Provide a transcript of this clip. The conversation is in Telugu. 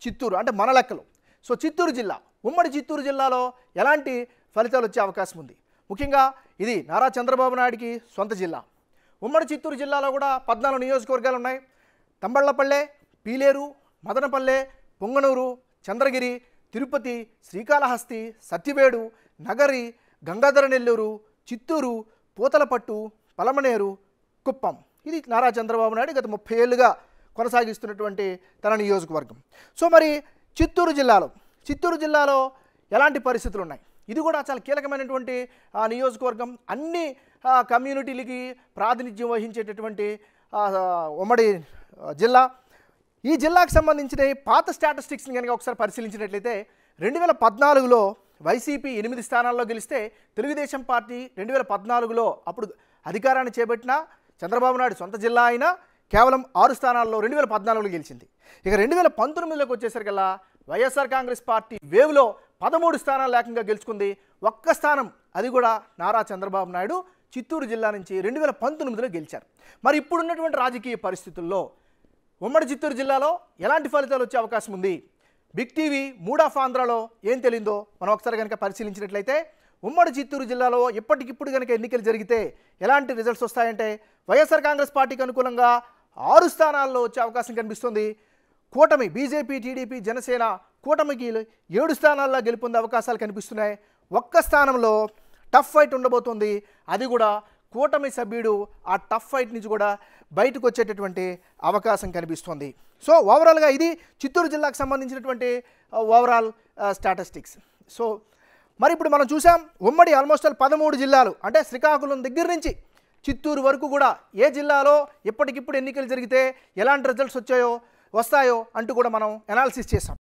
చిత్తూరు అంటే మన లెక్కలు. సో చిత్తూరు జిల్లా, ఉమ్మడి చిత్తూరు జిల్లాలో ఎలాంటి ఫలితాలు వచ్చే అవకాశం ఉంది? ముఖ్యంగా ఇది నారా చంద్రబాబు నాయుడికి సొంత జిల్లా. ఉమ్మడి చిత్తూరు జిల్లాలో కూడా 14 నియోజకవర్గాలు ఉన్నాయి. తంబళ్లపల్లె, పీలేరు, మదనపల్లె, పొంగనూరు, చంద్రగిరి, తిరుపతి, శ్రీకాళహస్తి, సత్యవేడు, నగరి, గంగాధరనెల్లూరు, చిత్తూరు, పూతలపట్టు, పలమనేరు, కుప్పం. ఇది నారా చంద్రబాబు నాయుడు గత 30 ఏళ్ళుగా కొనసాగిస్తున్నటువంటి తన నియోజకవర్గం. సో మరి చిత్తూరు జిల్లాలో ఎలాంటి పరిస్థితులు ఉన్నాయి? ఇది కూడా చాలా కీలకమైనటువంటి నియోజకవర్గం. అన్ని కమ్యూనిటీలకి ప్రాతినిధ్యం వహించేటటువంటి ఉమ్మడి జిల్లా. ఈ జిల్లాకు సంబంధించిన పాత స్టాటిస్టిక్స్ని కనుక ఒకసారి పరిశీలించినట్లయితే 2014లో వైసీపీ 8 స్థానాల్లో గెలిస్తే తెలుగుదేశం పార్టీ 2014లో అప్పుడు అధికారాన్ని చేపట్టిన చంద్రబాబు నాయుడు సొంత జిల్లా అయినా కేవలం 6 స్థానాల్లో 2014లో గెలిచింది. ఇక 2019లోకి వచ్చేసరికల్లా వైఎస్ఆర్ కాంగ్రెస్ పార్టీ వేవ్లో 13 స్థానాలు ఏకంగా గెలుచుకుంది. ఒక్క స్థానం, అది కూడా నారా చంద్రబాబు నాయుడు చిత్తూరు జిల్లా నుంచి 2019లో గెలిచారు. మరి ఇప్పుడున్నటువంటి రాజకీయ పరిస్థితుల్లో ఉమ్మడి చిత్తూరు జిల్లాలో ఎలాంటి ఫలితాలు వచ్చే అవకాశం ఉంది? బిగ్ టీవీ మూడ్ ఆఫ్ ఆంధ్రాలో ఏం తెలిందో మనం ఒకసారి కనుక పరిశీలించినట్లయితే ఉమ్మడి చిత్తూరు జిల్లాలో ఇప్పటికిప్పుడు కనుక ఎన్నికలు జరిగితే ఎలాంటి రిజల్ట్స్ వస్తాయంటే వైఎస్ఆర్ కాంగ్రెస్ పార్టీకి అనుకూలంగా 6 స్థానాల్లో వచ్చే అవకాశం కనిపిస్తుంది. కూటమి బీజేపీ, టీడీపీ, జనసేన కూటమికి 7 స్థానాల్లో గెలుపొందే అవకాశాలు కనిపిస్తున్నాయి. ఒక్క స్థానంలో టఫ్ ఫైట్ ఉండబోతుంది. అది కూడా కూటమి సభ్యుడు ఆ టఫ్ ఫైట్ నుంచి కూడా బయటకు వచ్చేటటువంటి అవకాశం కనిపిస్తుంది. సో ఓవరాల్గా ఇది చిత్తూరు జిల్లాకు సంబంధించినటువంటి ఓవరాల్ స్టాటిస్టిక్స్. సో మరి ఇప్పుడు మనం చూసాం ఉమ్మడి ఆల్మోస్ట్ 13 జిల్లాలు అంటే శ్రీకాకుళం దగ్గర నుంచి చిత్తూరు వరకు కూడా ఏ జిల్లాలో ఎప్పటికిప్పుడు ఎన్నికలు జరిగితే ఎలాంటి రిజల్ట్స్ వస్తాయో అంటూ కూడా మనం అనాలిసిస్ చేసాం.